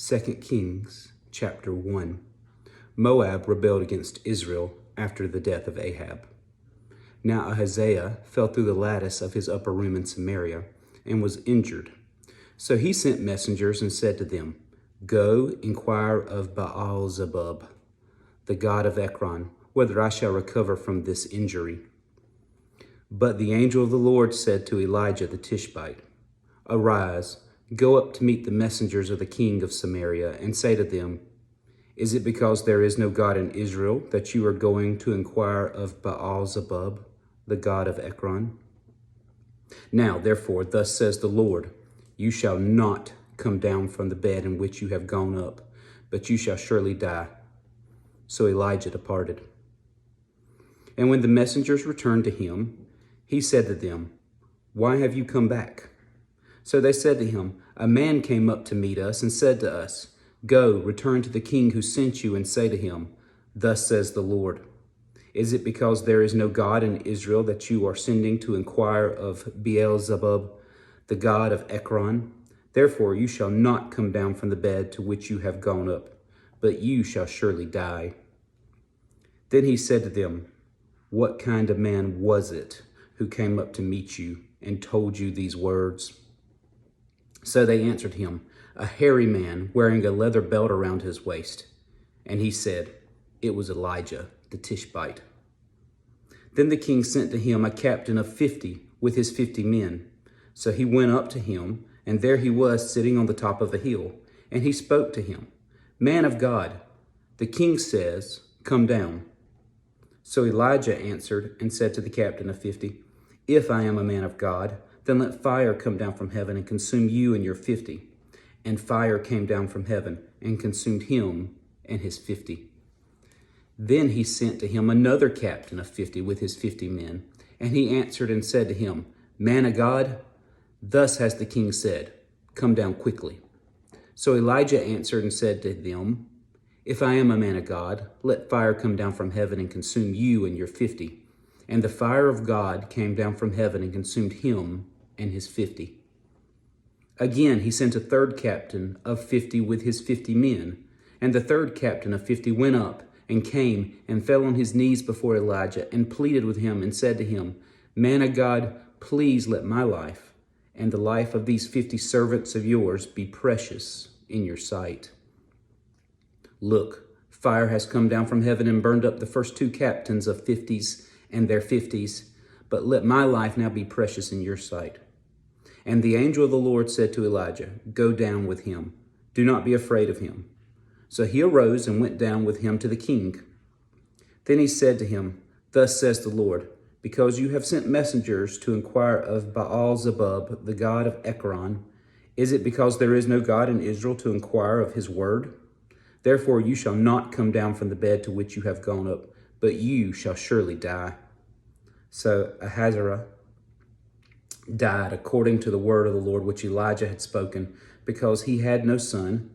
2 Kings chapter 1. Moab rebelled against Israel after the death of Ahab. Now Ahaziah fell through the lattice of his upper room in Samaria and was injured. So he sent messengers and said to them, "Go inquire of Baal-zebub, the god of Ekron, whether I shall recover from this injury." But the angel of the Lord said to Elijah the Tishbite, "Arise, go up to meet the messengers of the king of Samaria, and say to them, Is it because there is no God in Israel that you are going to inquire of Baal-zebub, the god of Ekron? Now, therefore, thus says the Lord, you shall not come down from the bed in which you have gone up, but you shall surely die." So Elijah departed. And when the messengers returned to him, he said to them, "Why have you come back?" So they said to him, "A man came up to meet us and said to us, 'Go, return to the king who sent you and say to him, Thus says the Lord, Is it because there is no God in Israel that you are sending to inquire of Baal-zebub, the god of Ekron? Therefore you shall not come down from the bed to which you have gone up, but you shall surely die.'" Then he said to them, "What kind of man was it who came up to meet you and told you these words?" So they answered him, "A hairy man wearing a leather belt around his waist." And he said, "It was Elijah the Tishbite." Then the king sent to him a captain of 50 with his 50 men. So he went up to him, and there he was sitting on the top of a hill. And he spoke to him, "Man of God, the king says, come down." So Elijah answered and said to the captain of 50, "If I am a man of God, then let fire come down from heaven and consume you and your 50. And fire came down from heaven and consumed him and his 50. Then he sent to him another captain of 50 with his 50 men. And he answered and said to him, "Man of God, thus has the king said, come down quickly." So Elijah answered and said to them, "If I am a man of God, let fire come down from heaven and consume you and your 50. And the fire of God came down from heaven and consumed him and his 50. Again, he sent a third captain of 50 with his 50 men. And the third captain of 50 went up and came and fell on his knees before Elijah and pleaded with him and said to him, "Man of God, please let my life and the life of these 50 servants of yours be precious in your sight. Look, fire has come down from heaven and burned up the first 2 captains of 50s and their 50s, but let my life now be precious in your sight." And the angel of the Lord said to Elijah, "Go down with him. Do not be afraid of him." So he arose and went down with him to the king. Then he said to him, "Thus says the Lord, because you have sent messengers to inquire of Baal-zebub, the god of Ekron, is it because there is no God in Israel to inquire of his word? Therefore you shall not come down from the bed to which you have gone up, but you shall surely die." So Ahaziah died according to the word of the Lord which Elijah had spoken, because he had no son.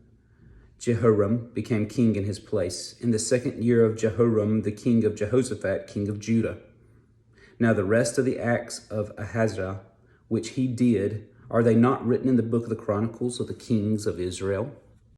Jehoram became king in his place in the 2nd year of Jehoram, the king of Jehoshaphat, king of Judah. Now the rest of the acts of Ahaziah, which he did, are they not written in the book of the Chronicles of the kings of Israel?